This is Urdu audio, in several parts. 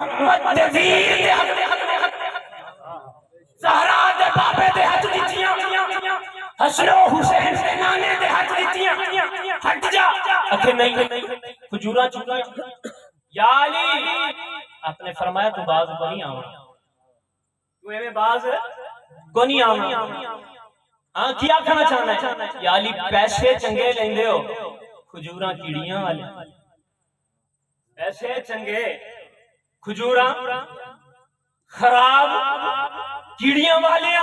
محمد دے ویر دے زہرا دے بابے دے ہاتھ دتیاں حسن و حسین دے نانے دے ہاتھ دتیاں ہٹ جا اکھے نہیں کھجوراں چکا یا علی آپ نے فرمایا تو باز کو نہیں آؤں تو ایویں باز کو نہیں آؤں ہاں کیا کھانا چاہنا ہے یا علی پیسے چنگے لیندے ہو کھجوراں کیڑیاں والے پیسے چنگے کھجوراں خراب کیڑیاں والے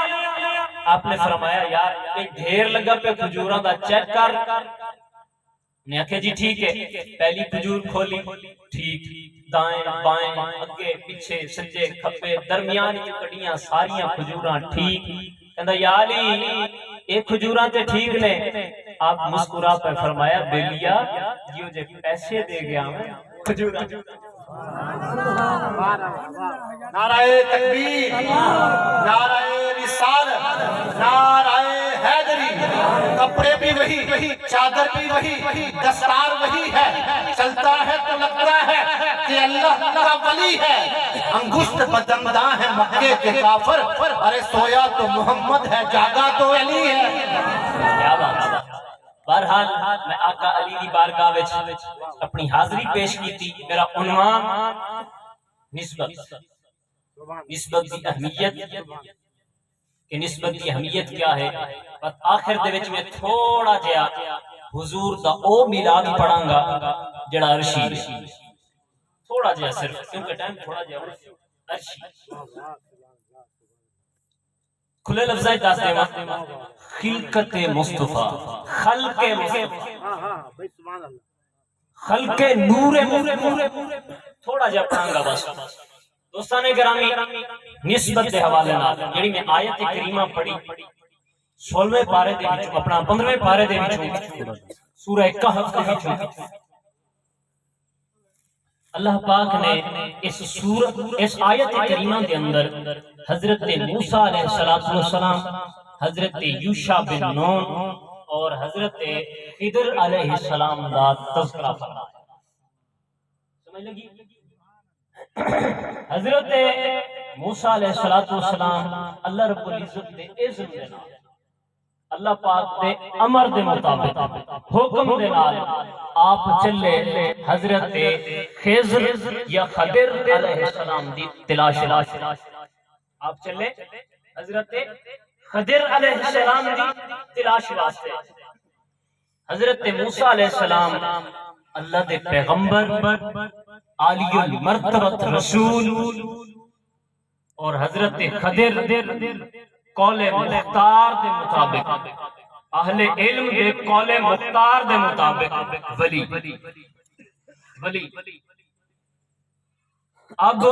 آپ نے فرمایا یار ایک ڈھیر لگا پہ کھجوراں دا چیک کر نے آکھے جی ٹھیک ہے پہلی کھجور کھولی ٹھیک دائیں بائیں اگے پیچھے سجے کھپے درمیان کی کڑیاں ساریاں کھجوراں ٹھیک کہندا یا علی ایک کھجوراں تے ٹھیک نے آپ مسکرا پہ فرمایا بیلیا یہ جو پیسے دے گیا میں کھجوراں نعرہ تکبیر نعرہ رسالت نعرہ حیدری کپڑے بھی وہی چادر بھی وہی دستار وہی ہے چلتا ہے تو لگتا ہے کہ اللہ کا ولی ہے انگشت بدمداں ہے مکے کے کافر ارے سویا تو محمد ہے جاگا تو علی ہے کیا بات بہرحال میں آقا علی کی بارگاہ وچ اپنی حاضری پیش کی تھی میرا عنوان نسبت کی اہمیت کہ نسبت کی اہمیت کیا ہے اور آخر دے وچ میں تھوڑا جہا حضور دا او میلاد پڑھاں گا جڑا عرشی ہے تھوڑا جہا صرف کیونکہ ٹائم تھوڑا جہا عرشی کھلے لفظ دس دیواں خلقت مصطفیٰ خلق مصطفیٰ خلق نور تھوڑا جہا پڑھاں گا بس دوستان گرامی نسبت دے حوالے نال جڑی میں آیت کریمہ پڑھی 16ویں پارے دے وچ اپنا 15ویں پارے دے وچ سورہ کہف دے وچ اللہ پاک نے اس آیت کریمہ کے اندر حضرت موسیٰ علیہ السلام حضرت یوشع بن نون اور حضرت خضر علیہ السلام دا تذکرہ فرمایا سمجھ لگی حضرت موسیٰ علیہ السلام اللہ رب العزت دے اذن دے نال اللہ پاک دے امر دے مطابق حکم دے نال آپ چلے حضرت خضر یا خضر علیہ السلام دی تلاش آپ چلے حضرت خضر علیہ السلام دی تلاش واسطے حضرت موسیٰ علیہ السلام اللہ دے پیغمبر عالی المرتبت رسول اور حضرت خضر قول مختار دے مطابق اہل علم دے قول مختار دے مطابق ولی اب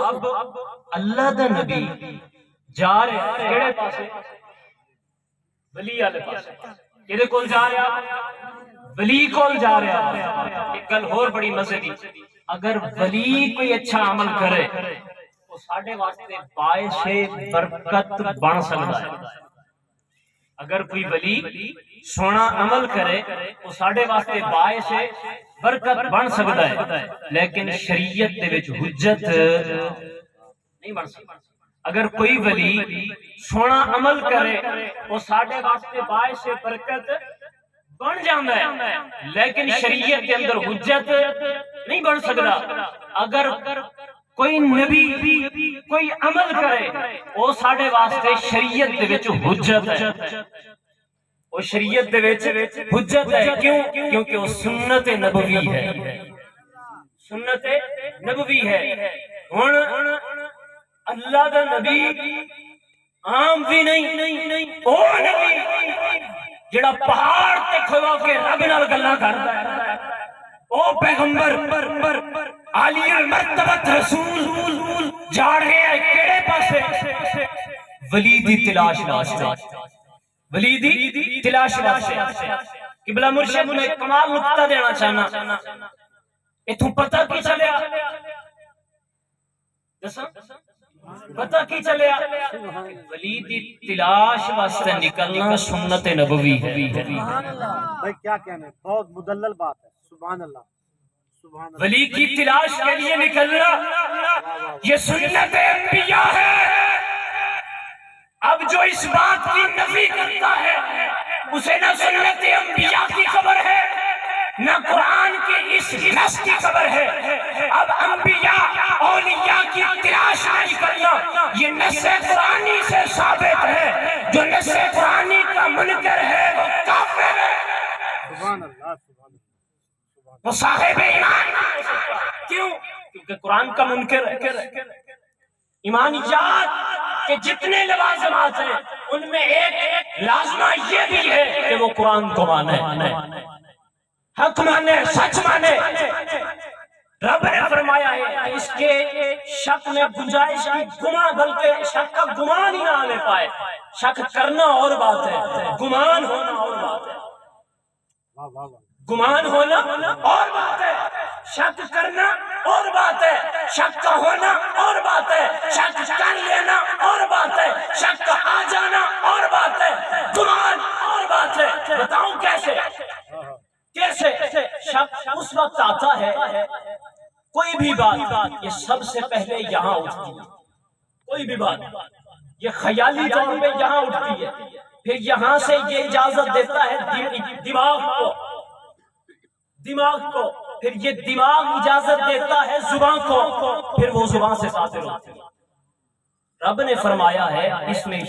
اللہ دا نبی جا رہے کیڑے پاسے ولی والے پاسے کدے کول جا رہا ولی کول جا رہا ایک گل اور بڑی مزے دی اگر ولی کوئی اچھا عمل کرے تو ساڈے واسطے باعث برکت بن سکتا ہے اگر کوئی ولی سونا عمل کرے تو ساڈے واسطے باعث برکت بن سکتا ہے لیکن شریعت دے وچ حجت نہیں بن سکتا اگر کوئی ولی سونا عمل کرے تو ساڈے واسطے باعث برکت بن جاندا ہے لیکن شریعت کے اندر حجت نہیں بن سکتا اگر کوئی نبی کوئی عمل کرے وہ ساڈے واسطے شریعت دے وچ حجت ہے وہ شریعت دے وچ حجت ہے کیوں کیونکہ وہ سنت نبوی ہے سنت نبوی ہے ہن اللہ دا نبی عام بھی نہیں او نبی جڑا پہاڑ تے کھلو کے رب نال گلاں کردا ہے او پیغمبر عالی المرتبت رسول جا رہے ہیں کیڑے پاسے ولی دی تلاش واسطے ولی دی تلاش واسطے قبلہ مرشد میں کمال نقطہ دینا چاہنا ایتھوں پتہ کی چلیا پتہ کی چلیا ولی دی تلاش واسطے نکلنا سنت نبوی ہے بھائی کیا کہنا ہے بہت مدلل بات ہے سبحان اللہ ولی کی تلاش کے لیے نکلنا یہ سنت انبیاء ہے۔ اب جو اس بات کی نفی کرتا ہے اسے نہ سنت انبیاء کی خبر ہے نہ قرآن کی اس نص کی خبر ہے۔ اب انبیاء اولیاء کی تلاش میں نکلنا یہ نص قرآنی سے ثابت ہے۔ جو نص قرآنی کا منکر ہے وہ کافر ہے، وہ صاحب ایمان نہیں ہو سکتا۔ کیوں؟ کیونکہ قرآن کا منکر ہے۔ ایمانیات کے جتنے لوازمات ہیں ان میں ایک لازمہ یہ بھی ہے کہ وہ قرآن کو مانے، حق مانے، سچ مانے۔ رب نے فرمایا ہے اس کے شک میں گنجائش کی گمان، بلکہ شک کا گمان ہی نہ آنے پائے۔ شک کرنا اور بات ہے، گمان ہونا اور بات ہے۔ گمان ہونا اور بات ہے، شک کرنا اور بات ہے، شک کا ہونا اور بات ہے، شک کر لینا اور بات ہے، شک کا آ جانا اور بات ہے، گمان اور بات ہے۔ بتاؤں کیسے؟ کیسے؟ شک اس وقت آتا ہے کوئی بھی بات یہ سب سے پہلے یہاں اٹھتی ہے، کوئی بھی بات یہ خیالی طور پہ یہاں اٹھتی ہے، پھر یہاں سے یہ اجازت دیتا ہے دماغ کو، پھر یہ دماغ اجازت دیتا ہے زبان کو، پھر وہ زبان سے صادر ہوتی ہے۔ رب نے فرمایا ہے اس میں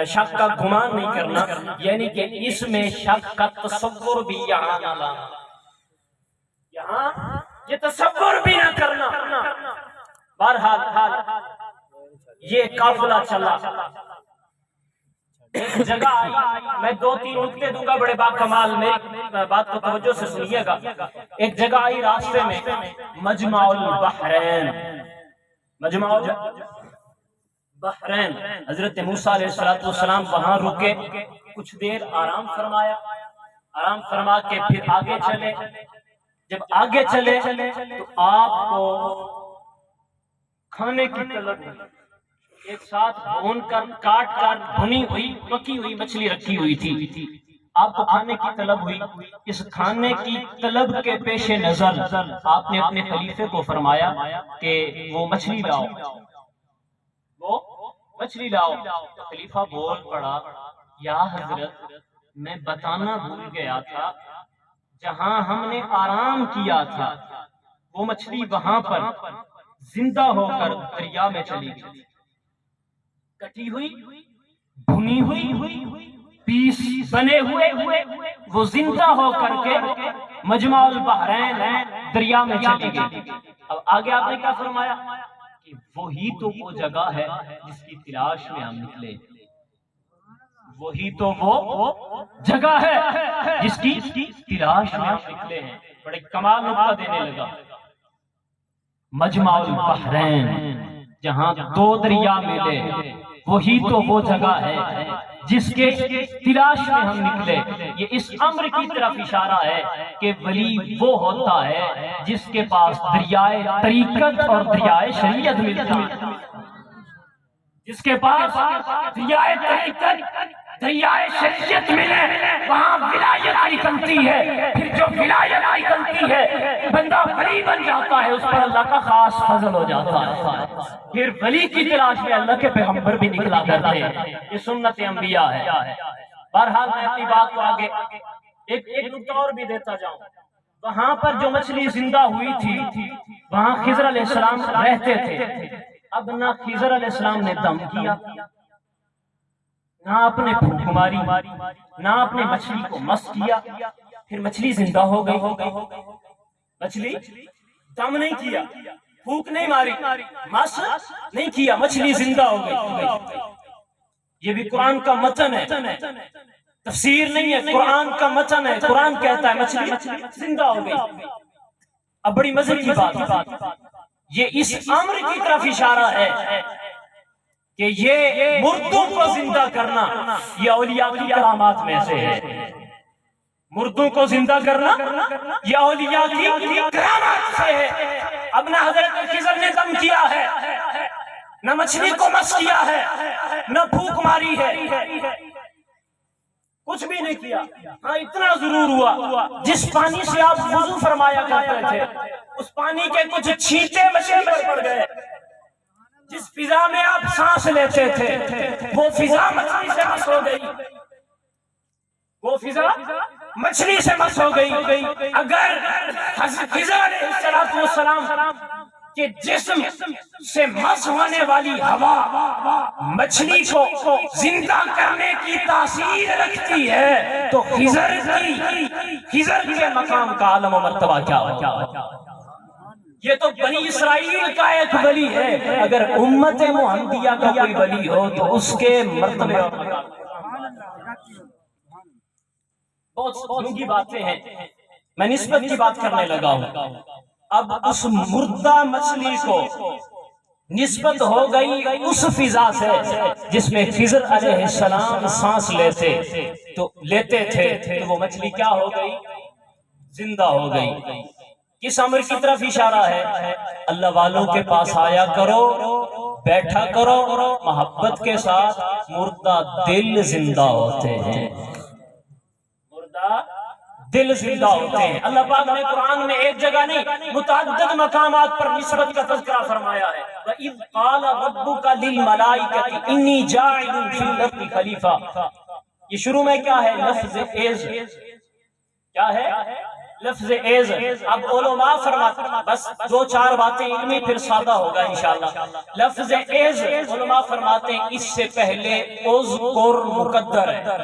شک کا گمان نہیں کرنا، یعنی کہ اس میں شک کا تصور بھی یہاں نہ لانا، یہاں یہ تصور بھی نہ کرنا۔ بہرحال یہ قافلہ چلا، ایک جگہ آئی، میں 2-3 نکتے دوں گا بڑے باکمال، میری بات کو توجہ سے سنیے گا۔ ایک جگہ آئی راستے میں مجمع البحرین، مجمع البحرین، حضرت موسیٰ علیہ السلام وہاں رکے، کچھ دیر آرام فرمایا، آرام فرما کے پھر آگے چلے۔ جب آگے چلے تو آپ کو کھانے کی طلب ہوئی، ایک ساتھ بھون کر کاٹ کر بھنی ہوئی پکی ہوئی مچھلی رکھی ہوئی تھی، آپ کو کھانے کی طلب ہوئی۔ اس کھانے کی طلب کے پیش نظر آپ نے اپنے خلیفے کو فرمایا کہ وہ مچھلی لاؤ، وہ مچھلی لاؤ۔ خلیفہ بول پڑا، یا حضرت میں بتانا بھول گیا تھا، جہاں ہم نے آرام کیا تھا وہ مچھلی وہاں پر زندہ ہو کر دریا میں چلی گئی، کٹی ہوئی، بھنی ہوئی، پیس بنے ہوئے وہ زندہ ہو کر کے مجمع البحرین دریا میں چلی گئی۔ اب آگے آپ نے کیا فرمایا کہ وہی تو وہ جگہ ہے جس کی تلاش میں ہم نکلے، وہی تو وہ جگہ ہے جس کی تلاش میں ہم نکلے ہیں۔ بڑے کمال نقطہ دینے لگا، مجمع البحرین جہاں 2 دریا ملے، وہی تو وہ جگہ ہے جس کے تلاش میں ہم نکلے۔ یہ اس امر کی طرف اشارہ ہے کہ ولی وہ ہوتا ہے جس کے پاس دریائے طریقت اور دریائے شریعت ملتا ہے، جس کے پاس دریائے طریقت دریائے شریعت ملے وہاں ولایت نکلتی ہے۔ پھر جو ولایت نکلتی ہے بندہ ولی بن جاتا ہے، اس پر اللہ کا خاص فضل ہو جاتا ہے۔ پھر ولی کی تلاش میں اللہ کے پیغمبر بھی نکلا کرتے ہیں، یہ سنت انبیاء ہے۔ بہرحال میں اپنی بات کو آگے ایک نقطہ اور بھی دیتا جاؤں۔ وہاں پر جو مچھلی زندہ ہوئی تھی وہاں خضر علیہ السلام رہتے تھے۔ اب نہ خضر علیہ السلام نے دم کیا، نہ اپنے پھونک ماری، نہ اپنے مچھلی کو مس کیا، پھر مچھلی زندہ ہو گئی۔ مچھلی دم نہیں کیا، پھونک نہیں ماری، مس نہیں کیا، مچھلی زندہ ہو گئی۔ یہ بھی قرآن کا متن ہے، تفسیر نہیں ہے، قرآن کا متن ہے۔ قرآن کہتا ہے مچھلی زندہ ہو گئی۔ اب بڑی مزے کی بات، یہ اس امر کی طرف اشارہ ہے کہ یہ مردوں کو زندہ کرنا یہ اولیاء کی کرامات میں سے ہے۔ مردوں کو زندہ کرنا یہ اولیاء کی کرامات سے ہے۔ اب نہ حضرت خضر نے دم کیا ہے، نہ مچھلی کو مس کیا ہے، نہ پھونک ماری ہے، کچھ بھی نہیں کیا. ہاں اتنا ضرور ہوا جس پانی سے آپ وضو فرمایا کرتے تھے اس پانی کے کچھ چھینٹے مچھلی پر پڑ گئے. جس فضا میں آپ سانس لیتے تھے وہ فضا مچھلی سے مس ہو گئی. وہ فضا مچھلی سے مس ہو گئی. اگر حضرت خضر علیہ السلام کہ جسم سے مس ہونے والی ہوا مچھلی کو زندہ کرنے کی تاثیر رکھتی ہے تو خضر کے مقام کا عالم و مرتبہ کیا ہو. یہ تو بنی اسرائیل کا ایک ولی ہے. اگر امت محمدیہ کا کوئی ولی ہو تو اس کے مرتبے اور مقام بہت ڈونگی باتیں ہیں. میں نسبت کی بات کرنے لگا ہوں. اب اس مردہ مچھلی کو نسبت ہو گئی اس فضا سے جس میں خضر علیہ السلام سانس لیتے تھے تو وہ مچھلی کیا ہو گئی؟ زندہ ہو گئی. کس امر کی طرف اشارہ ہے؟ اللہ والوں کے پاس آیا کرو، بیٹھا کرو، محبت کے ساتھ. مردہ دل زندہ ہوتے ہیں. مردہ دل زندہ ہوتے ہیں. اللہ پاک نے قرآن میں ایک جگہ نہیں متعدد مقامات پر نسبت کا تذکرہ فرمایا ہے. وَإِذْ قَالَ رَبُّكَ لِلْمَلَائِكَةِ إِنِّي جَاعِلٌ فِي الْأَرْضِ خَلِيفَةً. یہ شروع میں کیا ہے؟ لفظ ایز. کیا ہے؟ لفظ ایز. اب علماء فرماتے ہیں بس دو چار باتیں علمی پھر سادہ ہوگا انشاءاللہ. لفظ ایز علماء فرماتے ہیں اس سے پہلے اذکر مقدر ہے.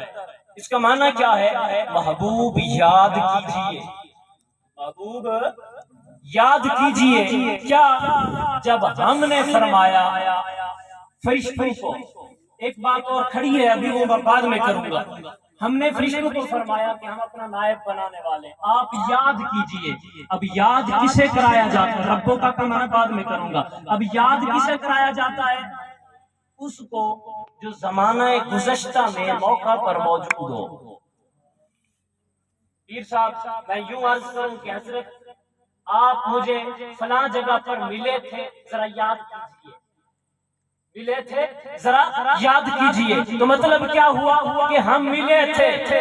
اس کا معنی کیا ہے؟ محبوب یاد کیجئے. محبوب یاد کیجئے. کیا؟ جب ہم نے فرمایا فرشتوں کو، ایک بات اور کھڑی ہے ابھی وہ بعد میں کروں گا. ہم نے فرشتوں کو فرمایا کہ ہم اپنا نائب بنانے والے، آپ یاد کیجئے. اب یاد کسے کرایا جاتا ہے؟ ربوں کا معنی بعد میں کروں گا. اب یاد کسے کرایا جاتا ہے؟ اس کو جو زمانہ گزشتہ میں موقع پر موجود ہو. پیر صاحب میں یوں عرض کروں کہ حضرت آپ مجھے فلاں جگہ پر ملے تھے، ذرا یاد کیجئے. ملے تھے ذرا یاد کیجئے. تو مطلب کیا ہوا کہ ہم ملے تھے،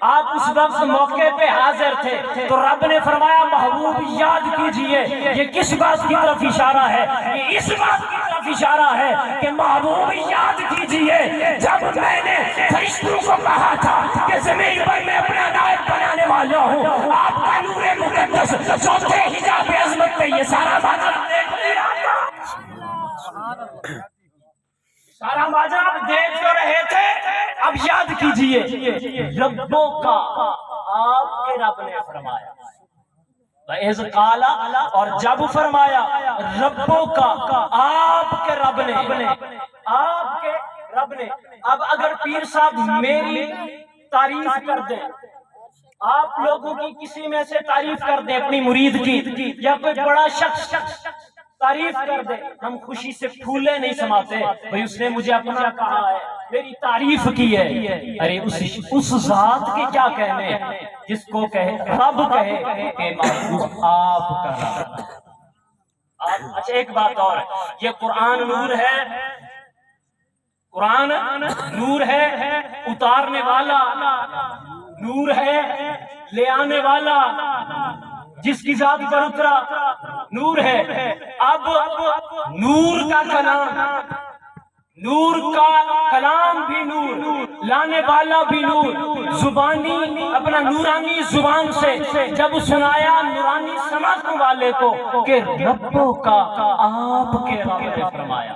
آپ اس وقت موقع پہ حاضر تھے. تو رب نے فرمایا محبوب یاد کیجئے. یہ کس بات کی طرف اشارہ ہے؟ یہ اس بات کی طرف اشارہ ہے کہ محبوب یاد کیجئے جب میں نے فرشتوں کو کہا تھا کہ زمین پر میں اپنا نائب بنانے والا ہوں. آپ کا نور مقدس چوتھے حجاب عظمت میں یہ سارا ماجرا دیکھ لیا تھا. سارا ماجرا آپ دیکھ کر رہے تھے. اب یاد کیجئے ربوں کا، آپ کے رب نے فرمایا. وَإِذْ قَالَ اور جب فرمایا ربوں کا، آپ کے رب نے، آپ کے رب نے. اب اگر پیر صاحب میری تعریف کر دیں، آپ لوگوں کی کسی میں سے تعریف کر دیں اپنی مرید کی، یا کوئی بڑا شخص تعریف کر دے، ہم خوشی سے پھولے نہیں سماتے. بھئی اس نے مجھے اپنا کہا ہے، میری تعریف کی ہے. ارے اس ذات کے کیا کہنے ہیں جس کو کہے رب کہے کہ محبوب آپ کا رب. اچھا ایک بات اور ہے، یہ قرآن نور ہے. قرآن نور ہے، اتارنے والا نور ہے، لے آنے والا جس کی ذات پر اترا نور ہے. اب نور کا کلام بھی نور، لانے والا بھی نور. زبانی اپنا نورانی زبان سے جب سنایا نورانی سماعت والے کو کہ ربوں کا، آپ کے رب نے فرمایا.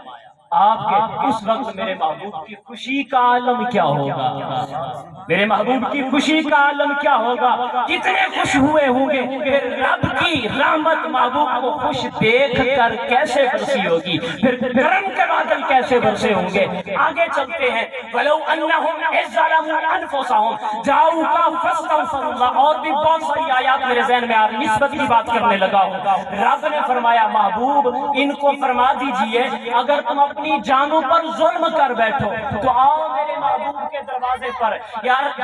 آپ کے اس وقت میرے محبوب کی خوشی کا عالم کیا ہوگا؟ میرے محبوب کی خوشی کا عالم کیا ہوگا؟ کتنے خوش ہوئے ہوں گے. پھر رب کی رحمت محبوب کو خوش دیکھ کر کیسے برسی ہوگی، پھر کرم کے بادل کیسے برسے ہوں گے. آگے چلتے ہیں. وَلَوْ أَنَّهُمْ إِذْ ظَلَمُوا أَنفُسَهُمْ جَاءُوكَ فَاسْتَغْفَرُوا اللَّهَ. اور بھی بہت ساری آیات میرے ذہن میں آ رہی، نسبت کی بات کرنے لگا ہوں. رب نے فرمایا محبوب ان کو فرما دیجئے اگر تم اپنی جانوں پر ظلم کر بیٹھو تو آؤ میرے محبوب کے دروازے پر.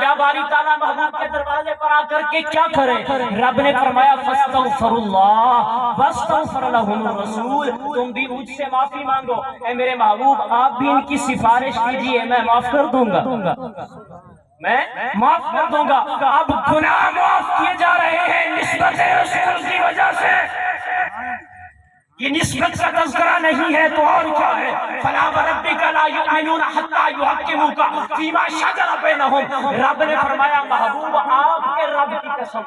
یا باری تعالیٰ محبوب کے دروازے پر آ کر کے کیا کرے؟ رب نے فرمایا فاستغفر اللہ واستغفر لهم الرسول. تم بھی مجھ سے معافی مانگو. اے میرے محبوب آپ بھی ان کی سفارش کیجئے، میں معاف کر دوں گا. میں معاف کر دوں گا. اب گناہ معاف کیے جا رہے ہیں نسبت رسول کی وجہ سے. یہ نسبت کا تذکرہ نہیں ہے تو اور کیا ہے؟ فَلَا وَرَبِّكَ لَا يُؤْمِنُونَ حَتَّى يُحَكِّمُوكَ فِيمَا شَجَرَ بَيْنَهُمْ. رب نے فرمایا محبوب آپ کے رب کی قسم،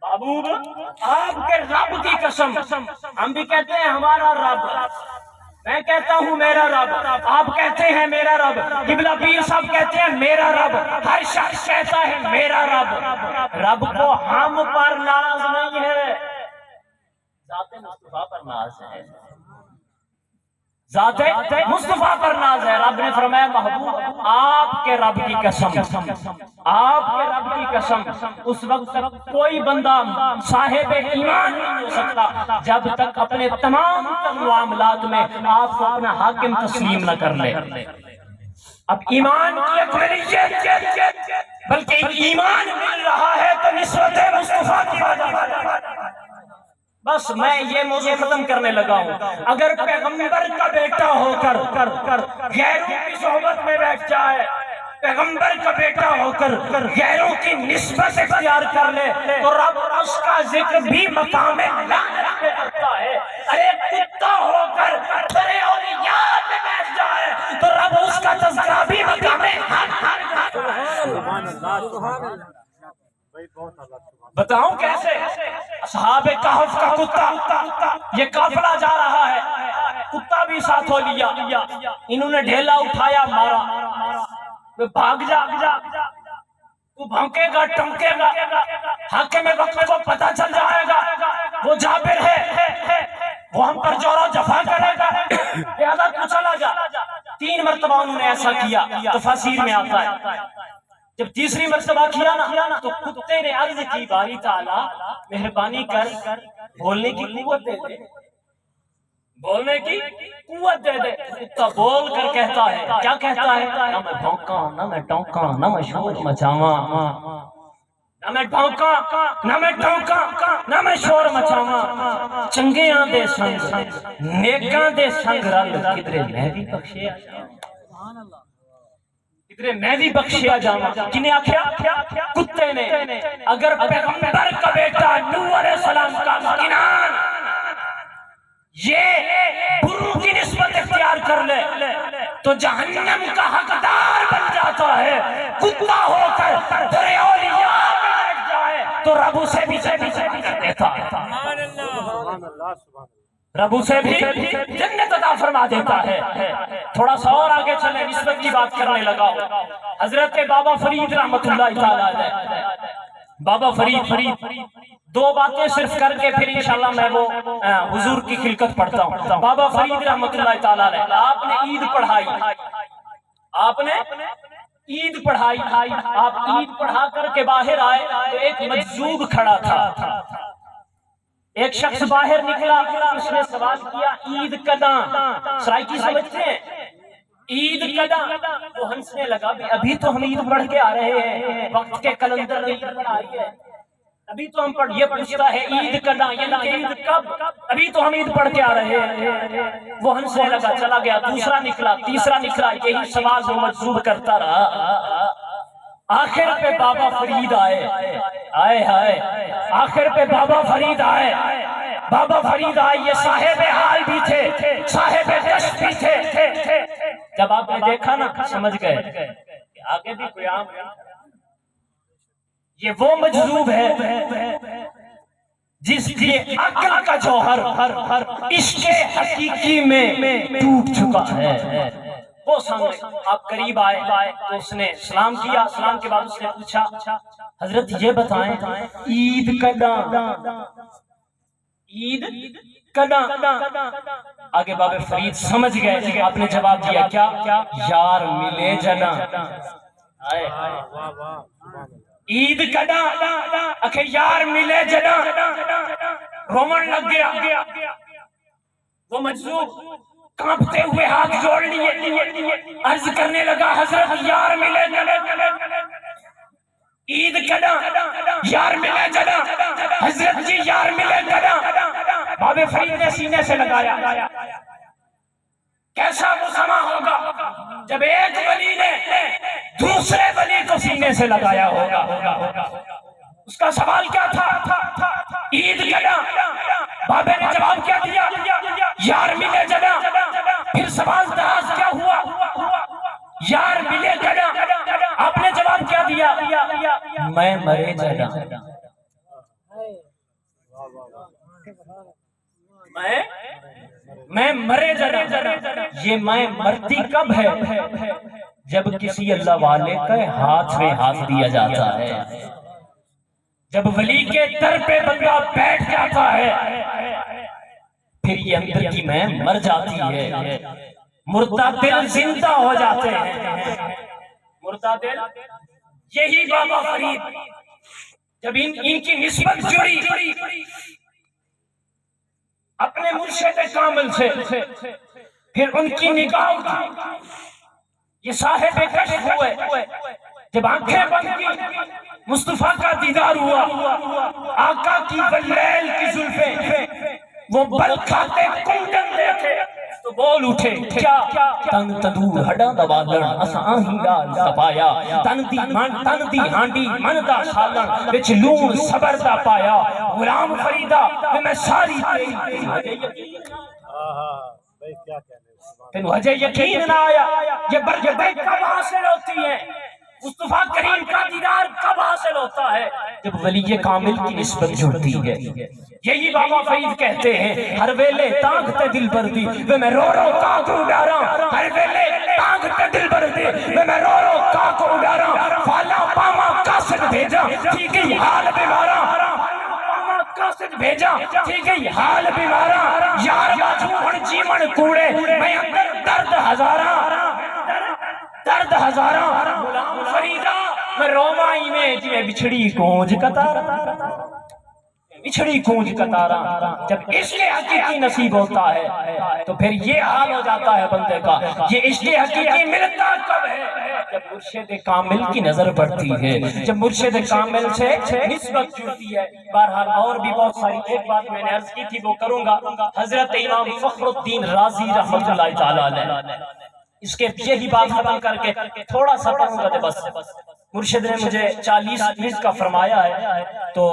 محبوب آپ کے رب کی قسم. ہم بھی کہتے ہیں ہمارا رب، میں کہتا ہوں میرا رب، آپ کہتے ہیں میرا رب، قبلہ پیر صاحب کہتے ہیں میرا رب، ہر شخص کہتا ہے میرا رب. رب کو ہم پر ناز نہیں ہے، ذات مصطفیٰ پر ناز ہے، ذات مصطفیٰ پر ناز ہے. رب نے فرمایا محبوب آپ کے رب کی قسم، آپ کے رب کی قسم. اس وقت تک کوئی بندہ صاحب ایمان نہیں ہو سکتا جب تک اپنے تمام معاملات میں آپ کو اپنا حاکم تسلیم نہ کر لے. اب ایمان کی اکملیت، بلکہ ایمان مل رہا ہے تو نسبت مصطفیٰ کی وجہ سے. بس میں یہ موضوع ختم کرنے لگا ہوں. اگر پیغمبر کا بیٹا ہو کر غیروں کی صحبت میں بیٹھ جائے، پیغمبر کا بیٹا ہو کر غیروں کی نسبت اختیار کر لے تو رب اس کا ذکر بھی مقام لعنت پہ کرتا ہے. ارے کتا ہو کر بڑے اولیاء میں بیٹھ جائے تو رب اس کا تذکرہ بھی مقام بتاؤں کیسے؟ اصحاب کہف کا کتا، یہ قافلہ جا رہا ہے، کتا بھی ساتھ ہو لیا، انہوں نے ڈھیلا اٹھایا مارا. بھاگ جا، تو بھونکے گا ٹمکے گا، حاکم وقت کو پتہ چل جائے گا وہ جابر ہے، وہ ہم پر جور و جفا کرے گا، لہذا تو چلا جا. 3 مرتبہ انہوں نے ایسا کیا. تفاسیر میں آتا ہے جب تیسری مرتبہ کیا نا تو کتے نے عرض کی باری تعالیٰ مہربانی کر بولنے کی قوت دے دے، بولنے کی قوت دے دے. کتا بول کر کہتا ہے، کیا کہتا ہے؟ نہ میں بھونکاں، نہ میں ٹونکاں، نہ میں شور مچاواں، نہ میں ٹونکاں، نہ میں ٹونکاں، نہ میں شور مچاواں. چنگیاں دے سنگ نیکاں دے سنگ رل کدرے میں بھی بخشیا میں بھی بخشیا جاواں. کنہیں آکھیا؟ کتے نے. اگر پیغمبر کا بیٹا نوح علیہ السلام کا کنان یہ برو کی نسبت اختیار کر لے تو جہنم کا حقدار بن جاتا ہے. کتا ہو کر در اولیاء میں بیٹھ جائے تو رب اسے بھی کر دیتا ہے، رب اسے بھی جنت عطا فرما دیتا ہے. تھوڑا سا اور آگے چلیں، نسبت کی بات کرنے لگا. حضرت بابا فرید رحمت اللہ تعالیٰ علیہ، بابا فرید 2 باتیں صرف کر کے پھر انشاءاللہ میں وہ حضور کی خلقت پڑھتا ہوں. بابا فرید رحمت اللہ تعالیٰ علیہ، آپ نے عید پڑھائی، آپ نے عید پڑھائی، آپ عید پڑھا کر کے باہر آئے تو ایک مجذوب کھڑا تھا. ایک شخص باہر نکلا، اس نے سوال کیا عید کداں؟ سرائکی سمجھتے ہیں عید کداں؟ وہ ہنسنے لگا، ابھی تو ہم عید پڑھ کے آ رہے ہیں، وقت کے کلندر میں عید پڑھائی ہے، ابھی تو ہم پڑھ. یہ پوچھتا ہے عید کداں یعنی کہ عید کب؟ ابھی تو ہم عید پڑھ کے آ رہے ہیں. وہ ہنسنے لگا، چلا گیا. دوسرا نکلا، تیسرا نکلا، یہی سوال وہ مجذوب کرتا رہا. آخر پہ بابا فرید آئے، آخر پہ بابا فرید آئے. بابا فرید آئے، یہ صاحب حال بھی تھے، صاحب کشف بھی تھے. جب آپ نے دیکھا نا سمجھ گئے کہ آگے بھی کوئی عام ہے. یہ وہ مجذوب ہے جس کی عقل کا جوہر عشق حقیقی میں ٹوٹ چکا ہے. وہ سامنے آپ قریب آئے تو اس نے سلام کیا. سلام کے بعد اس نے پوچھا حضرت یہ بتائیں عید کداں؟ عید کداں؟ آگے بابا فرید سمجھ گئے. آپ نے جواب دیا کیا؟ یار ملے جنا. عید کداں؟ اکھے یار ملے جنا. رومن لگ گیا. وہ مجذوب کانپتے ہوئے ہاتھ جوڑ لیے، عرض کرنے لگا حضرت یار ملے جنا. عید کداں؟ یار ملے جنا. حضرت جی یار ملے جنا. بابا فرید نے سینے سے لگایا. کیسا وہ زماں ہوگا جب ایک ولی نے دوسرے ولی کو سینے سے لگایا ہوگا. اس کا سوال کیا تھا؟ عید گیا. بابے نے جواب کیا دیا؟ یار ملے جگہ. پھر سوال دراز کیا ہوا؟ یار ملے جگہ. آپ نے جواب کیا دیا؟ میں مرے جگہ. میں مرے جگہ. یہ میں مرتی کب ہے؟ جب کسی اللہ والے کا ہاتھ میں ہاتھ دیا جاتا ہے، جب ولی کے در پہ بندہ بیٹھ جاتا ہے، پھر یہ اندر کی میں مر جاتی ہے. مردہ دل زندہ ہو جاتے ہیں. مردہ دل. یہی بابا فرید جب ان کی نسبت جڑی اپنے مرشد کامل سے، پھر ان کی نگاہ اٹھی. یہ صاحب کشف ہوئے. جب آنکھیں بند کی، مصطفیٰ کا دیدار ہوا. آقا کی واللیل کی زلفیں وہ بل کھاتے کنڈن دیکھے تو بول اٹھے. کیا؟ تن تدور ہڈا دوالن اساں ہی گال سپایا. تن دی ہانڈی من دا سالن وچ لون صبر دا پایا. غلام فریدا میں ساری تیری. تینو ہجے یقین نہ آیا یہ برکتیں کب حاصل ہوتی ہیں؟ مصطفیٰ کریم کا دیدار کب حاصل ہوتا ہے؟ جب ولی کامل کی نسبت جڑتی ہے. یہی بابا فرید کہتے ہیں ہر ویلے تانگتے دل بردی وہ میں رو رو کاکو ڈاراں. ہر ویلے تانگتے دل بردی وہ میں رو رو کاکو ڈاراں. فالا پاما قاصد بھیجا تھی گئی حال بیماراں. قاصد بھیجا تھی گئی حال بیماراں. یار باجو ہن جیون کوڑے میں اندر درد ہزاراں. درد ہزاراں. غلام فریدا میں رومائی میں جی بچھڑی گونج کتارا. بچھڑی گونج کتارا. جب عشق حقیقی نصیب ہوتا ہے تو پھر یہ حال ہو جاتا ہے بندے کا. یہ عشق حقیقی ملتا کب ہے؟ جب مرشد کامل کی نظر پڑتی ہے، جب مرشد کامل سے نسبت جڑتی ہے. بہرحال اور بھی بہت ساری. ایک بات میں نے عرض کی تھی وہ کروں گا. حضرت امام فخر الدین رازی رحمۃ اللہ تعالی علیہ، اس کے یہی بات ختم کر کے تھوڑا سا پڑھوں گا. بس مرشد نے مجھے 40 منٹ کا فرمایا ہے تو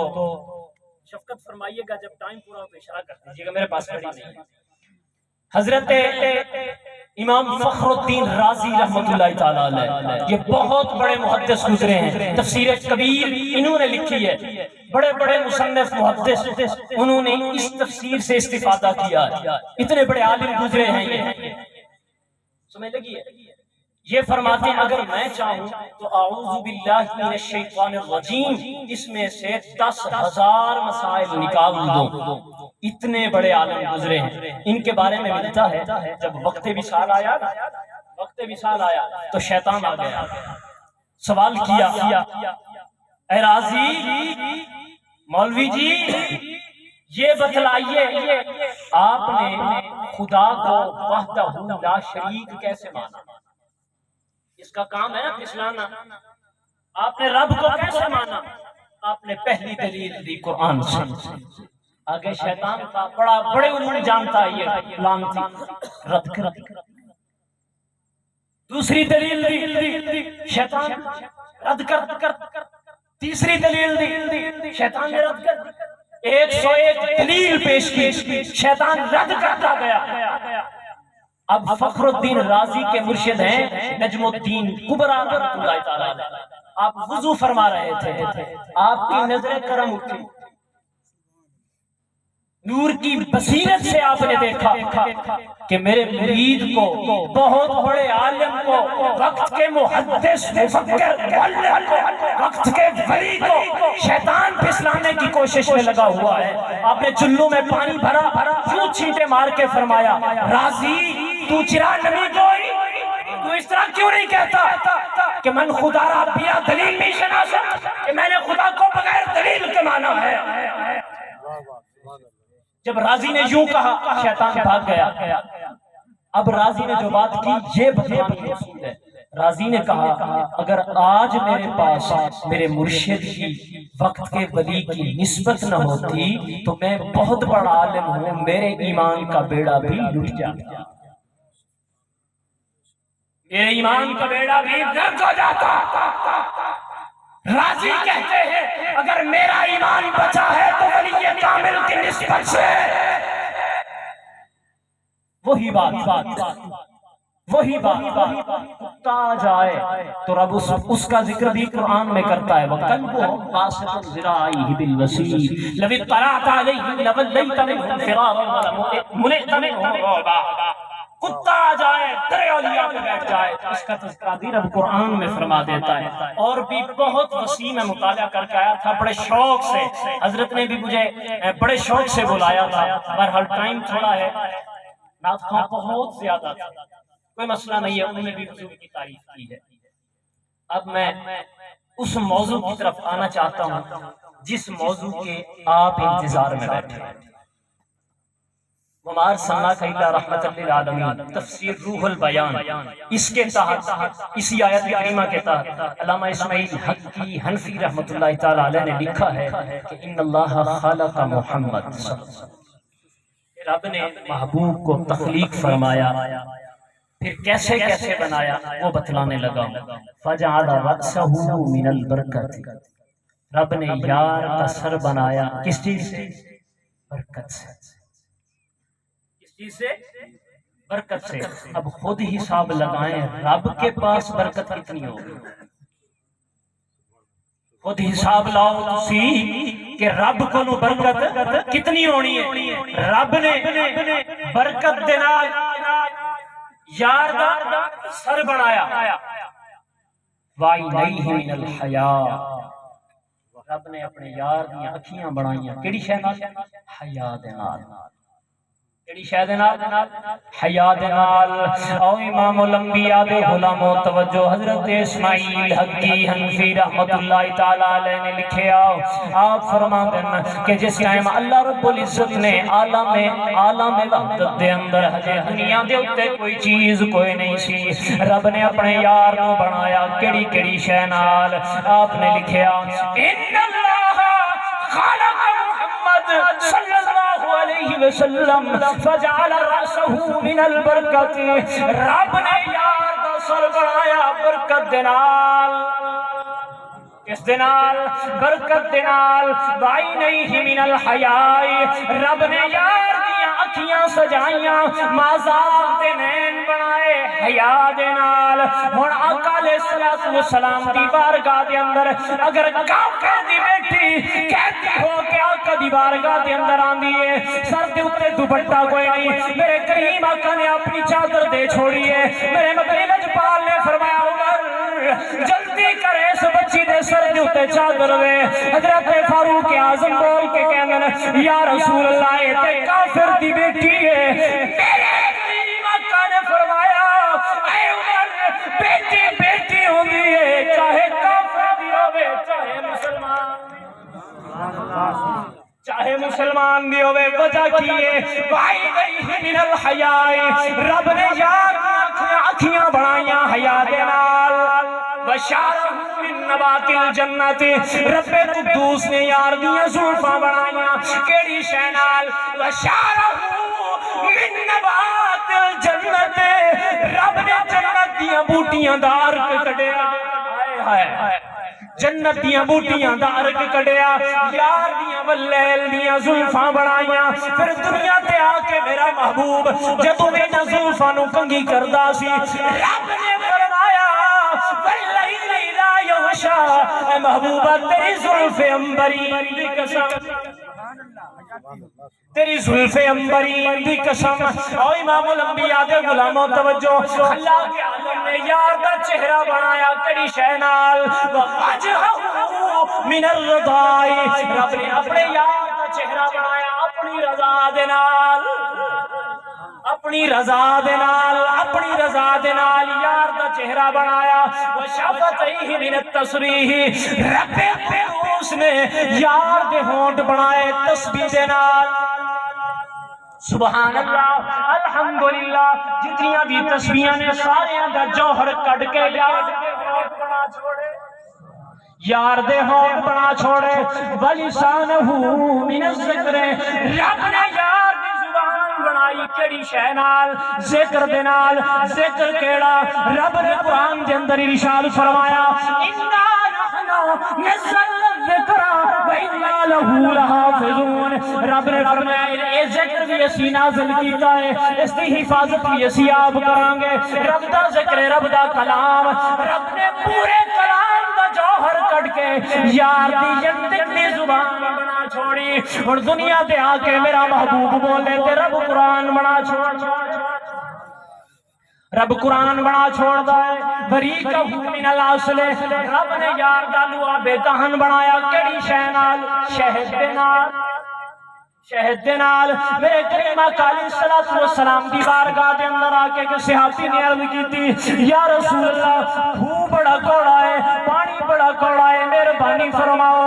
شفقت فرمائیے گا. جب ٹائم پورا ہو تو اشارہ کر دیجیے گا. میرے پاس کھڑی نہیں ہے. حضرت امام فخر الدین رازی رحمۃ اللہ تعالی علیہ یہ بہت بڑے محدث گزرے ہیں. تفسیر کبیر انہوں نے لکھی ہے. بڑے بڑے مصنف محدث انہوں نے اس تفسیر سے استفادہ کیا ہے. اتنے بڑے عالم گزرے ہیں یہ. سمجھ لگی ہے؟ یہ فرماتے ہیں اگر میں چاہوں تو اعوذ باللہ من الشیطان الرجیم اس میں سے 10,000 مسائل نکال دوں. اتنے بڑے عالم گزرے ہیں. ان کے بارے میں ملتا ہے جب وقت وصال آیا تو شیطان آ گیا. سوال کیا اے رازی مولوی جی یہ بتلائیے آپ نے خدا کو وحدہ لا شریک کیسے مانا؟ اس کا کام ہے نا پھسلانا. آپ نے رب کو کیسے مانا؟ آپ نے پہلی دلیل دی قرآن سے. آگے شیطان کا بڑے علوم جانتا ہے یہ لعنتی رد کر. دوسری دلیل دی شیطان رد کر. تیسری دلیل دی شیطان نے رد کر. 101 دلیل پیش کی شیطان رد کرتا گیا. اب فخر الدین رازی کے مرشد ہیں نجم الدین کبرا رحمۃ اللہ تعالی علیہ. آپ وضو فرما رہے تھے، آپ کی نظر کرم اٹھی. نور کی بصیرت سے آپ نے دیکھا کہ میرے مرید کو، بہت بڑے عالم کو، وقت کے محدث مفکر معلم کو، وقت کے ولی کو شیطان پھسلانے کی کوشش میں لگا ہوا ہے. آپ نے چلو میں پانی بھرا، یوں چھینٹے مار کے فرمایا رازی تو چرا نمی کوئی، تو اس طرح کیوں نہیں کہتا کہ من خدا را بیا دلیل نہیں شناسا، کہ میں نے خدا کو بغیر دلیل کے مانا ہے. جب رازی نے یوں کہا شیطان بھاگ گیا. اب رازی نے جو بات کی یہ بتلانے اصول ہے. رازی نے کہا اگر آج میرے پاس میرے مرشد کی، وقت کے ولی کی نسبت نہ ہوتی تو میں بہت بڑا عالم ہوں، میرے ایمان کا بیڑا بھی لٹ جاتا. یہ ایمان کا بیڑا بھی غرق ہو جاتا. راضی کہتے ہیں اگر میرا ایمان بچا ہے تو ولی کامل کی نسبت سے وہی بات کتا جائے تو رب اس کا ذکر بھی قرآن میں کرتا ہے. وَقَلْبُهُمْ بَاسِطٌ ذِرَاعَيْهِ بِالْوَسِيلِ لَوِ اطَّلَعْتَ عَلَيْهِمْ لَوَلَّيْتَ مِنْهُمْ فِرَارًا وَلَمُلِئْتَ مِنْهُمْ رُعْبًا. کتا آ جائے در اولیاء پہ بیٹھ جائے تو اس کا تذکرہ بھی رب قرآن میں فرما دیتا ہے. اور بھی بہت وسیع میں مطالعہ کر کے آیا تھا بڑے شوق سے. حضرت نے بھی مجھے بڑے شوق سے بلایا تھا. بہرحال ٹائم تھوڑا ہے, نعت خواہ بہت زیادہ تھا, کوئی مسئلہ نہیں ہے, انہوں نے بھی حضور کی تعریف کی ہے. اب میں اس موضوع کی طرف آنا چاہتا ہوں جس موضوع کے آپ انتظار میں بیٹھے ہیں. وَمَا أَرْسَلْنَاكَ إِلَّا رَحْمَةً لِلْعَالَمِينَ تفسیر روح البیان. اس کے تحت اسی آیت کریمہ کے تحت علامہ اسماعیل حقی حنفی رحمۃ اللہ تعالی علیہ نے لکھا ہے کہ ان اللہ خلق محمد, رب نے محبوب کو تخلیق فرمایا, پھر کیسے کیسے بنایا وہ بتلانے لگا. فَجَعَلَ رَأْسَهُ مِنَ الْبَرْكَةِ, رب نے یار کا سر بنایا کس چیز سے؟ برکت سے. کس چیز سے؟ برکت سے. اب خود حساب لگائیں رب کے پاس برکت کتنی ہوگی. خود حساب لاؤ تسی کہ رب کو نو برکت کتنی ہونی ہے. رب نے برکت دینا یار دا سر بنایا. وَعَيْنَيْهِ مِنَ الْحَيَاءِ, رب نے اپنے یار دیاں اکھیاں بنائیاں کیڑی شے نال؟ حیا دے نال. کیڑی شے دے نال؟ حیا دے نال. او امام الانبیاء دے غلامو توجہ, حضرت اسماعیل حقی حنفی رحمت اللہ تعالی علیہ نے لکھیا. آپ فرماتے ہیں کہ جس ٹائم اللہ رب العزت نے عالم وحدت دے اندر ہجے دنیا دے اوتے کوئی چیز کوئی نہیں سی, رب نے اپنے یار نو بنایا کیڑی کیڑی شے نال. آپ نے لکھیا ان اللہ خلق محمد صلی اللہ علیہ وسلم فجعل رأسه من البرکت, رب نے یار دا سر بنایا برکت دے نال. کس دے نال؟ برکت دے نال. وَعَيْنَيْهِ مِنَ الْحَيَاءِ, رب نے یار دیاں اکھیاں سجائیاں مازاق دے نین بنائے حیا دے نال. ہن آقا علیہ الصلوۃ والسلام دی بارگاہ دے اندر اگر کافر دی بیٹی کہتی ہو کہ آقا دی بارگاہ دے اندر آندی ہے, سر دے اوتے دوپٹہ کوئی نہیں, میرے کریم آقا نے اپنی چادر دے چھوڑی ہے. میرے مدنی لجپال نے فرمایا عمر جلدی کرے اس بچی دے سر دے اوتے چادر وے. حضرت فاروق اعظم بول کے کہندے یا رسول اللہ اے تے کافر دی بیٹی ہے. میرے کریم آقا نے فرمایا اے عمر بیٹی بیٹی ہوندی ہے, چاہے کافر دی ہوے چاہے مسلمان بھی ہوئے. وجہ کی ہے وَعَيْنَيْهِ مِنَ الْحَيَاءِ, رب نے یار اکھیاں بنائیاں حیا دے نال. وَشَعْرَهُ مِن نَبَاتِ الْجَنَّةِ, رب قدوس نے یار دیاں زلفاں بنائیاں کیڑی شے نال؟ وَشَعْرَهُ مِن نَبَاتِ الْجَنَّةِ, رب نے جنت دیاں بوٹیاں دا ارک کڈیا. ہائے ہائے, جنت دیاں بوٹیاں دا ارک کڈیا, یار دیاں واللیل دیاں زلفاں بنائیاں. پھر دنیا تے آ کے میرا محبوب جدوں انہاں زلفاں نو کنگھی کردا سی, رب نے فرمایا واللیل اذا یغشا, اے محبوبہ تیری زلف عنبرین دی قسم, تیری زلف عنبرین دی قسم. او امام الانبیاء دے غلاموں توجہ, اللہ کے عالم نے یار دا چہرہ بنایا کڑی شے نال. وَوَجْهَهُ مِنَ الرِّضَاءِ, رب نے اپنے یار دا چہرہ بنایا اپنی رضا دے نال. اپنی رضا دے نال, اپنی رضا دے نال یار دا چہرہ بنایا. وَشَفَتَيْهِ مِنَ التَّصْبِيحِ, رب قدوس نے یار دے ہونٹ بنائے تسبیح دے نال. سبحان اللہ الحمدللہ, جتنیاں بھی تسبیحاں نے ساریاں دا جوہر کڈ کے یار دے ہونٹ بنا چھوڑے, یار دے ہونٹ بنا چھوڑے. وَلِسَانَهُ مِنَ الذِّکْرِ, رب نے یار دی زبان بنائی کیڑی شے نال؟ ذکر دے نال۔ ذکر کیڑا؟ رب نے قرآن دے اندر ارشاد فرمایا اِنَّا نَحْنُ نَزَّلْنَا الذِّكْرَ وَإِنَّا لَهُ لَحَافِظُونَ۔ رب نے فرمایا اے ذکر بھی اسی نازل کیتا ہے، اس دی حفاظت بھی اسی آپ کران گے۔ رب دا ذکر، رب دا کلام، رب نے پورے کلام دا جوہر کٹ کے یار دی ینتق دی زبان بنا چھوڑی۔ اور دنیا تے آ کے میرا محبوب بولے تے رب قرآن بنا چھوڑ، رب قرآن بنا چھوڑ دائے۔ بریکہ من الاصل، رب نے یار دا لعاب دہن بنایا کیڑی شے نال؟ شہد دے نال۔ شہد دے نال۔ میرے کریم آقا علیہ السلام دی بارگاہ دے اندر آ کے صحابی نے عرض کی تھی یا رسول اللہ خون بڑا کوڑا ہے، پانی بڑا کوڑا ہے، مہربانی فرماؤ۔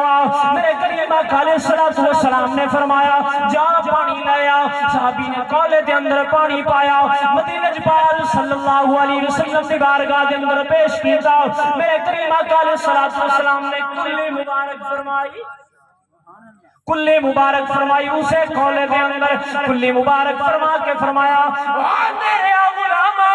میرے کریم آقا علیہ السلام نے فرمایا جا پانی لایا۔ صحابی نے کولے دے اندر پانی پایا، مدینہ پاک صلی اللہ علیہ وسلم دی بارگاہ دے اندر پیش کیتا۔ میرے کریم آقا علیہ السلام نے کلی مبارک فرمائی، کلی مبارک فرمائی اسے کھولے دے اندر، کلی مبارک فرما کے فرمایا میرے غلاما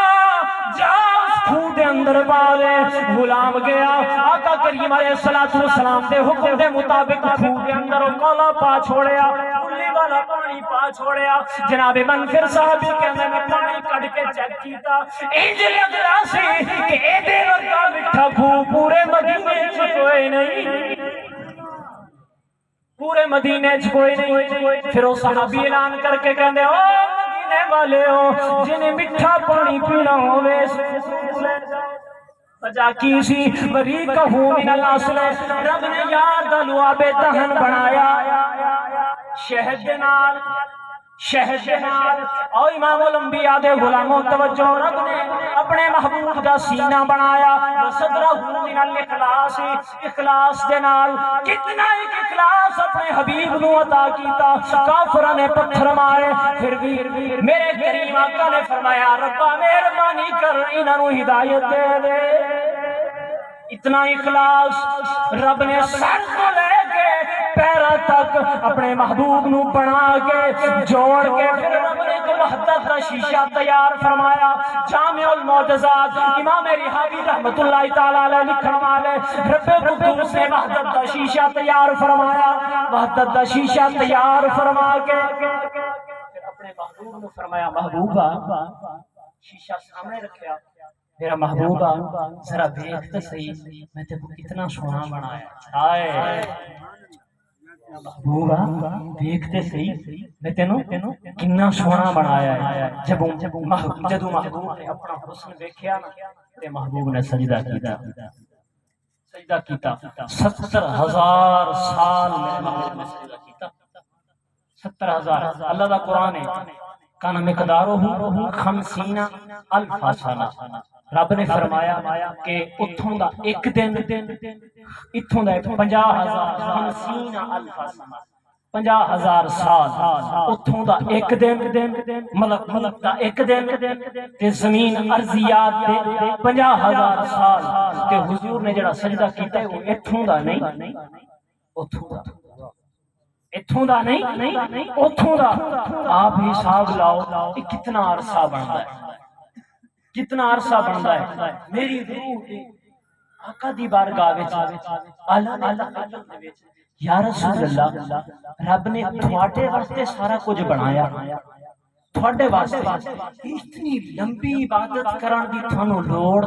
جا اس خون دے اندر پا دے۔ غلام گیا، آقا کریم علیہ السلام دے حکم دے مطابق خون دے اندر کولا پا چھوڑیا، کلی والا پانی پا چھوڑیا۔ جناب منفر صاحبی کہنے میں پانی کڑ کے چیک کیتا، انج لگ رہا سی کہ اے دے ورگا مٹھا خون پورے مدینے چ کوئی نہیں، پورے مدینے چ کوئی نہیں۔ پھر وہ صحابی اعلان کر کے کہندے او مدینے والے ہو جنہیں میٹھا پانی پینا ہوے وجہ کی سی؟ بریکہ من الاصل، رب نے یار دا لعاب دہن بنایا شہد دے نال، شہد دے نال۔ او امام الانبیاء دے غلاموں توجہ، رب نے اپنے محبوب دا سینہ بنایا صدرہ من الاخلاص، اخلاص دے نال۔ کتنا ایک اخلاص اپنے حبیب نو عطا کیتا، کافراں نے پتھر مارے پھر بھی میرے کریم آقا نے فرمایا ربا مہربانی کر انہاں نو ہدایت دے دے۔ اتنا اخلاص رب نے سر کو لے کے پیرا تک اپنے محبوب نو بنا کے جوڑ کے پھر رب نے کو وحدت کا شیشہ تیار فرمایا۔ جامع المعجزات امام رحابی رحمت اللہ تعالی علیہ لکھن والے رب قدوس نے وحدت کا شیشہ تیار فرمایا، وحدت کا شیشہ تیار فرما کے پھر اپنے محبوب نے فرمایا محبوبہ، شیشہ سامنے رکھیا، میرا محبوبہ ذرا دیکھ تو صحیح میں تے کو کتنا سونا بنایا، آئے محبوبہ دیکھتے صحیح میں تینوں کتنا سونا بنایا ہے۔ جدو محبوب نے اپنا حسن دیکھیا نا تے محبوب نے سجدہ کیتا، سجدہ کیتا 70,000 سال میں محبوب نے سجدہ کیتا، 70,000۔ اللہ دا قرآن ہے کان مقدارہ 50,000 سنہ۔ رب نے فرمایا کہ اتھوں دا ایک دن اتھوں دا 50,000 50,000 سنہ، 50,000 سال اتھوں دا ایک دن، ملک دا ایک دن تے زمین ارضیات دے 50,000 سال۔ تے حضور نے جڑا سجدہ کیتا ہے وہ اتھوں دا نہیں، اتھوں دا نہیں، اتھوں دا۔ آپ حساب لاؤ کہ کتنا عرصہ بنتا ہے، کتنا عرصہ بنتا ہے۔ میری روح آقا دی بارگاہ وچ یا رسول اللہ رب نے تھوڑے واسطے سارا کچھ بنایا، تھوڑے واسطے اتنی لمبی عبادت کرن دی تھانوں لوڑ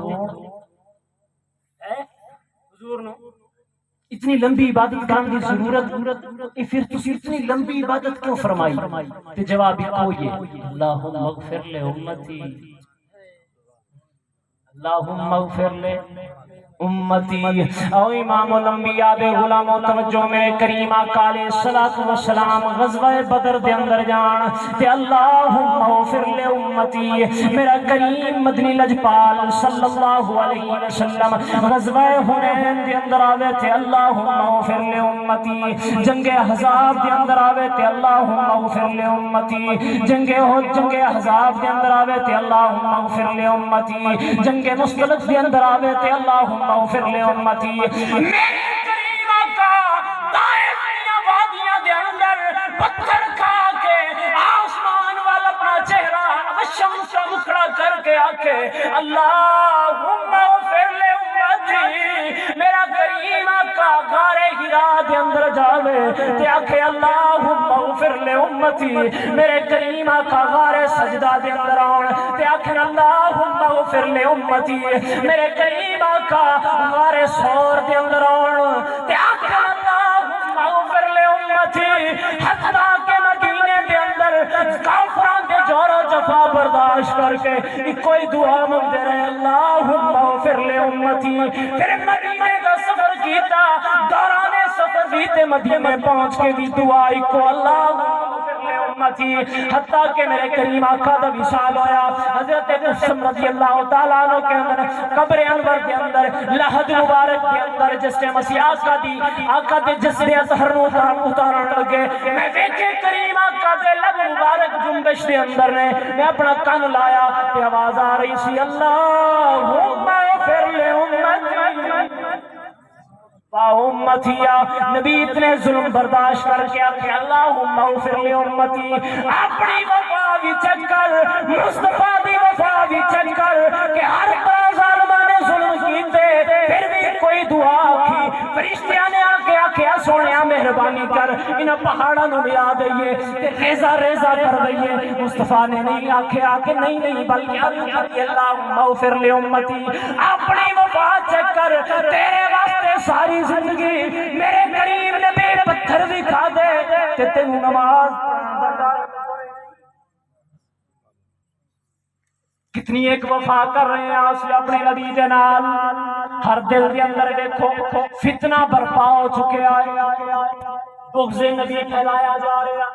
ہے حضور نو، اتنی لمبی عبادت کرن دی ضرورت، پھر تسی اتنی لمبی عبادت کیوں فرمائی؟ تے جواب کوئی ہے اللہم اغفر لے امتی، اللہم اغفر لے امتی۔ او امام الانبیاء دے غلاموں توجہ میں کریم آقا علیہ السلام غزوہ بدر دے اندر جان تے اللہم اغفر لے امتی، میرا کریم مدنی لجپال صلی اللہ علیہ وسلم غزوہ حنین دے اندر آوے تے اللہم اغفر لے امتی، جنگ احزاب دے اندر آوے تے اللہم اغفر لے امتی، جنگ احزاب دے اندر آوے تے اللہم اغفر لے امتی، جنگ مستلق دے اندر آوے تے اللہم اغفر لے امتی۔ میرے کریم آقا طائف دیاں وادیاں دے اندر پتھر کھا کے آسمان والا اپنا آکھے اللہم اغفر لامتی، میرا کریم آقا غار حرا دے اندر جاوے تے آکھے اللہم اغفر لامتی، میرے کریم آقا غار سجدہ دے اندر آن تے آکھے اللہم اغفر لامتی، میرے کریم آقا غار سور دے اندر آن تے آکھے اللہم اغفر لامتی، حتیٰ کہ مدینے دے اندر کافران دے جور و جفا برداشت کر کے کوئی دعا مانگتے رہے اللہم اغفر لامتی۔ پھر مدینے کا سفر کیتا، دوران سفر بیتے مدینے پہنچ کے بھی دعائی کو اللہم اغفر لامتی، حتیٰ کہ میرے کریم آقا دا وصال ہویا۔ حضرت مسلم رضی اللہ تعالیٰ عنہ کے اندر قبر انور کے اندر لحد مبارک کے اندر جس نے مسیح آقا دے جسد اطہر اتارن لگے، میں دیکھے کریم آقا دے لب مبارک جنبش دے اندر نے میں اپنا کان لایا تے آواز آ رہی سی اللہم اغفر لامتی، نبی اتنے ظلم برداشت کر کے آکھے اللہم اغفر لامتی، اپنی وفا بھی چکر مصطفیٰ دی وفا بھی چکر کہ ہر ظالماں نے ظلم کیتے پھر بھی کوئی دعا آکھی، فرشتیاں نے آکے آکھیا سونیا مہربانی کر انہاں پہاڑاں نو ملا دئیے تے ریزہ ریزہ کر دئیے۔ مصطفیٰ نے نہیں آکھیا کہ نہیں بلکہ اللہم اغفر لامتی، اپنی وفا چکر تیرے واسطے ساری زندگی میرے کریم نبی پتھر بھی کھا دے کہ تینوں نماز کتنی ایک وفا کر رہے ہیں آج اپنے نبی دے نال، ہر دل دے اندر دیکھو فتنہ برپا ہو چکے آئے، بغض نبی پھیلایا جا رہا۔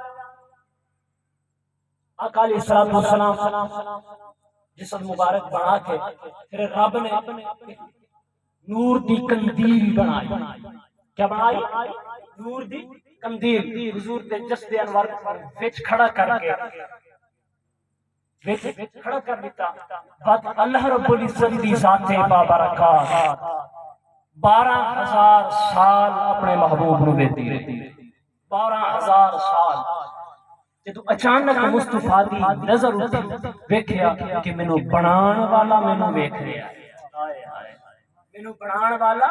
آقا علیہ السلام جسد مبارک بنا کے پھر رب نے نور دی قندیل بنائی، کیا بنائی؟ نور دی قندیل، حضور دے جسد انور وچ کھڑا کر کے کھڑا کر دیتا، بعد اللہ رب العزت دی ذات بابرکات 12,000 سال اپنے محبوب نو دیتی رہتی، 12,000 سال جدو اچانک مصطفیٰ دی نظر ہوتی ویکھیا کہ مینو بنان والا مینو ویکھ رہا ہے، مینو بنان والا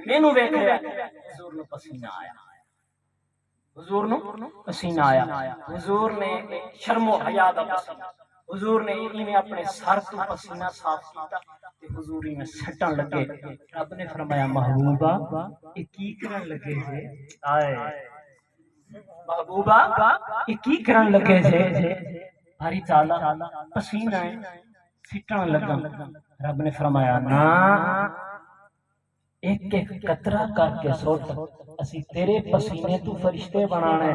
مینو ویکھ رہا ہے۔ حضور نو پسینہ آیا، حضور نو پسینہ آیا، حضور نے شرم و حیا دا پسینہ، حضور نے انہیں اپنے سر تو پسینہ صاف کیتا تے حضور میں سٹن لگے۔ رب نے فرمایا محبوبہ یہ کی کرن لگے جے؟ آئے محبوبہ یہ کی کرن لگے جے؟ بھاری چالا پسینہ ہے سٹن لگا۔ رب نے فرمایا نا ایک ایک قطرہ کر کے سوٹ اسی تیرے پسینے تو فرشتے بنانے۔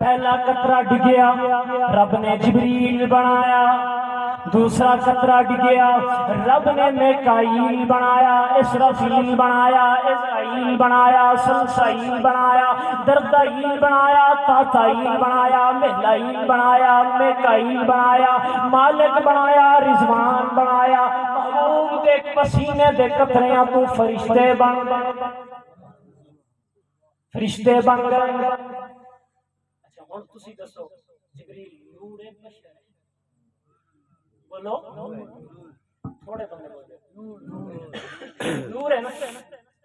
پہلا قطرہ ڈگیا رب نے جبریل بنایا، دوسرا قطرہ ڈگیا رب نے میکائیل بنایا، اسرافیل بنایا، اسرائیل بنایا، سلسائیل بنایا، دردائیل بنایا، تاتائیل بنایا، مہلائیل بنایا، میکائیل بنایا، مالک بنایا، رضوان بنایا۔ محبوب دے پسینے دے قطریاں تو فرشتے بن گئے۔ ہن تسی دسو جبریل نور ہے بشر ہے؟ بولو تھوڑے بندے بولے نور ہے نا،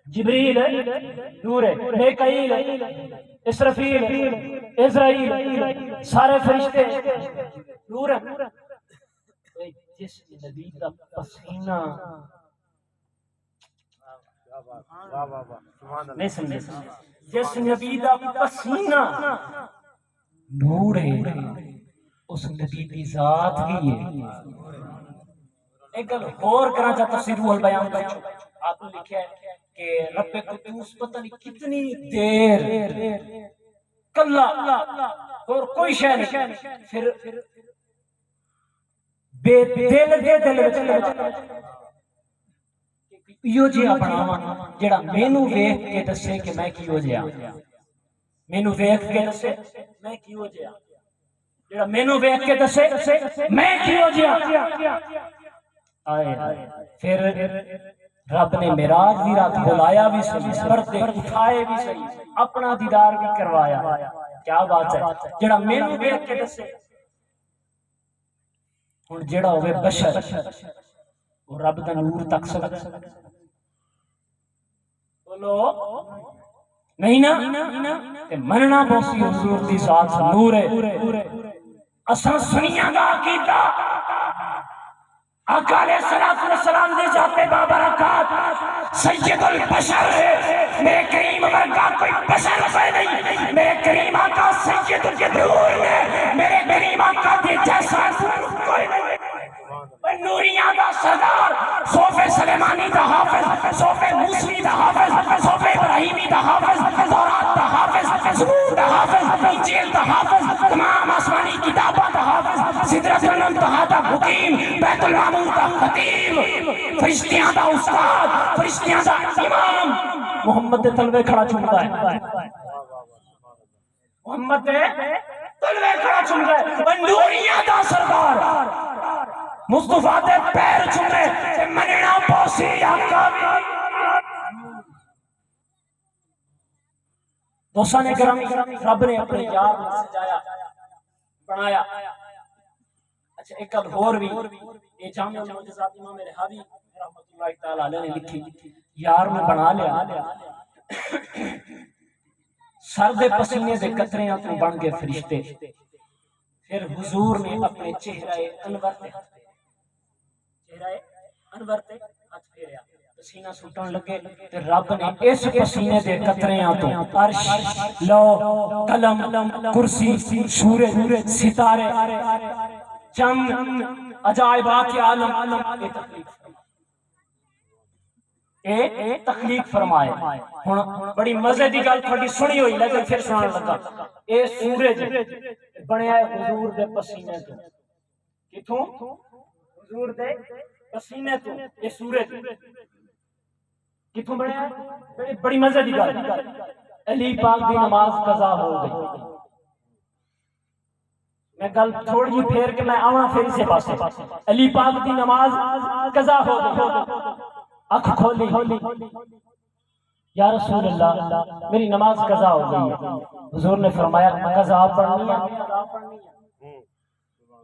جبریل ہے نور ہے، میکائیل ہے، اسرافیل ہے، اسرائیل سارے فرشتے نور ہے۔ جس نبی کا پسینہ نہیں سمجھے، جس نبی کا پسینہ نور ہے اس نبی کی ذات بھی ہے۔ ایک گل اور کرنا چاہتا تفسیر روح البیان کا آپ نے لکھا ہے کہ رب قدوس پتہ نہیں کتنی دیر کلا اور کوئی شے نہیں، پھر بے دل دے دل وچ ایو جہا بناواں جڑا مینوں ویکھ کے دسے کہ میں کیو جہا، مینوں ویکھ کے دسے میں کیو جہا، جڑا مینوں ویکھ کے دسے میں کیو جہا۔ پھر رب نے معراج دی رات بلایا بھی صحیح، پردے اٹھائے بھی صحیح، اپنا دیدار بھی کروایا۔ کیا بات ہے، جڑا مینوں ویکھ کے دسے ہن جیڑا ہوے بشر وہ رب دا نور تک سکدا بولو نہیں نا تے مننا بوسی حضور دی ذات نور ہے اساں سنیاں دا عقیدہ آقا علیہ الصلوۃ والسلام دے ذات بابرکات سید البشر ہے میرے کریم ورگا کوئی بشر ہے نہیں میرے کریم آقا سید الجدور ہے میرے کریم آقا دے جیسا کوئی نہیں نوریاں دا سردار صوف سلیمانی دا حافظ صوف موسوی دا حافظ صوف ابراہیمی دا حافظ تورات دا حافظ زبور دا حافظ انجیل دا حافظ تمام آسمانی کتاباں دا حافظ سدرۃ المنتہا دا حکیم بیت المعمور دا خطیب فرشتیاں دا استاد فرشتیاں دا امام محمد دے تلوے کھڑا چومدا ہے محمد دے تلوے کھڑا چومدا ہے نوریاں دا سردار مصطفیٰ دے پیر چھوڑے تے مننا پوسی آقا دوستان گرامی رب نے اپنے یار میں سجایا بنایا اچھا ایک گل اور بھی یہ جامع المعجزات امام رحاوی رحمۃ اللہ تعالی علیہ نے لکھی یار میں بنا لیا سر دے پسینے دے قطریاں تو بن گئے فرشتے پھر حضور نے اپنے چہرہ انور تے انور تے ہاتھ پھیریا پسینہ سٹن لگے تے رب نے اس پسینے دے قطریاں تو عرش لو قلم کرسی سورج ستارے چند عجائبات عالم اے تخلیق فرمائے ہن بڑی مزے دی گل تھوڑی سنی ہوئی لیکن پھر سنان لگا اے سورج بنیا ہے حضور دے پسینے تو کتھوں حضور دے پسینے تو یہ سورج کتھوں بنیا بڑی مزے دی گل علی پاک دی نماز قضا ہو گئی میں گل تھوڑی جی پھیر کے میں آونا پھر اسے پاسے علی پاک دی نماز قضا ہو گئی اکھ کھولی یا رسول اللہ میری نماز قضا ہو گئی ہے حضور نے فرمایا قضا پڑھنی ہے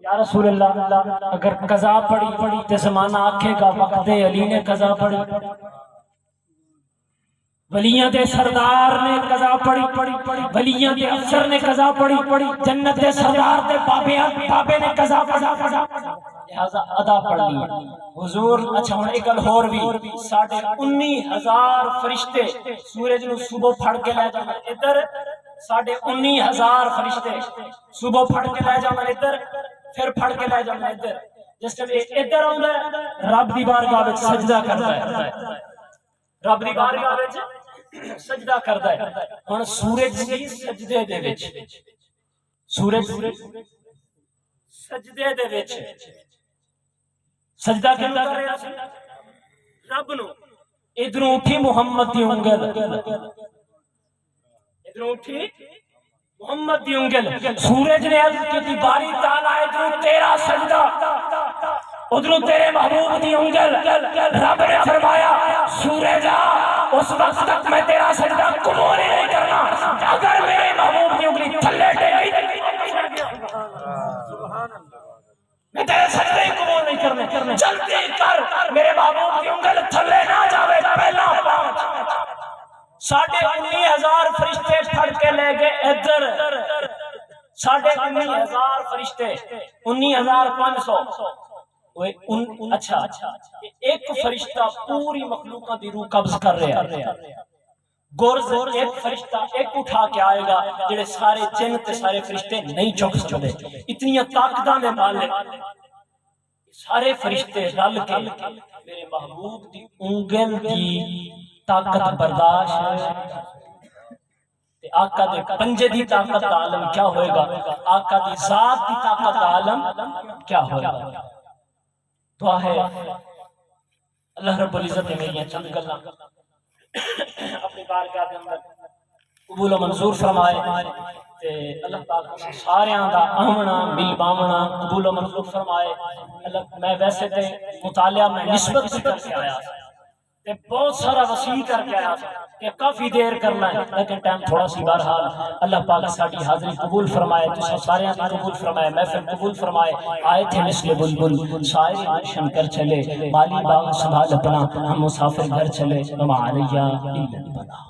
یا رسول اللہ اگر قضا پڑھی تے زمانہ آکھے گا وقت علی نے قضا پڑھی ولیاں دے سردار نے قضا پڑھی ولیاں دے افسر نے قضا پڑھی جنت دے سردار دے بابے نے قضا لہذا ادا پڑھ لی حضور اچھا ہن ایک گل ہور بھی 19,000 فرشتے سورج نو صبح پھڑ کے لے جانا ادھر 19,000 فرشتے صبح پھڑ کے لے جانا ادھر پھر پھڑ کے لے جانا ادھر جس طرح ادھر آندا ہے رب دی بارگاہ وچ سجدہ کردا ہے رب دی بارگاہ وچ سجدہ کردا ہے ہن سورج سی سجدے دے وچ سورج سجدے دے وچ سجدہ کیوں کر رہا سی رب نو ادھروں اٹھی محمد دی انگل ادھروں اٹھی محمد دی انگل سورج نے عرض کی باری تعالیٰ ادھروں تیرا سجدہ ادھروں تیرے محبوب دی انگل رب نے فرمایا سورجا اس وقت تک میں تیرا سجدہ قبول نہیں کرنا اگر میرے محبوب دی انگلی تھلے ٹیک میں تیرے سجدے قبول نہیں کرنے جلدی کر میرے محبوب کی انگل تھلے نہ جاوے پہلا بات 19,000 فرشتے پھڑ کے لے گئے ادھر 19,000 فرشتے 19,500 اچھا ایک فرشتہ پوری مخلوقہ دی روح قبض کر رہا ہے گورز ایک فرشتہ ایک اٹھا کے آئے گا جڑے سارے جن تے سارے فرشتے نہیں چک سکتے اتنی طاقتاں نے مالک سارے فرشتے رل کے میرے محبوب دی انگل کی طاقت برداشت آقا دے پنجے دی طاقت عالم کیا ہوئے گا آقا دی ذات دی طاقت عالم کیا ہوئے گا دعا ہے اللہ رب العزت نے میری چند گلاں اپنی بارگاہ دے اندر قبول و منظور فرمائے تے اللہ پاک ساریاں دا آمنا مل باونا قبول و منظور فرمائے اللہ میں ویسے تے مطالعہ میں نسبت کر کے آیا تے بہت سارا وسیع کر کے آیا کہ کافی دیر کرنا ہے لیکن ٹائم تھوڑا سی بہرحال اللہ پاک ساڈی حاضری قبول فرمائے تساں سارے قبول فرمائے محفل قبول فرمائے آئے تھے مثل بلبل شاعری گلشن کر چلے مالی باغ سنبھال اپنا ہم مسافر گھر چلے وما علیہ الا البلاغ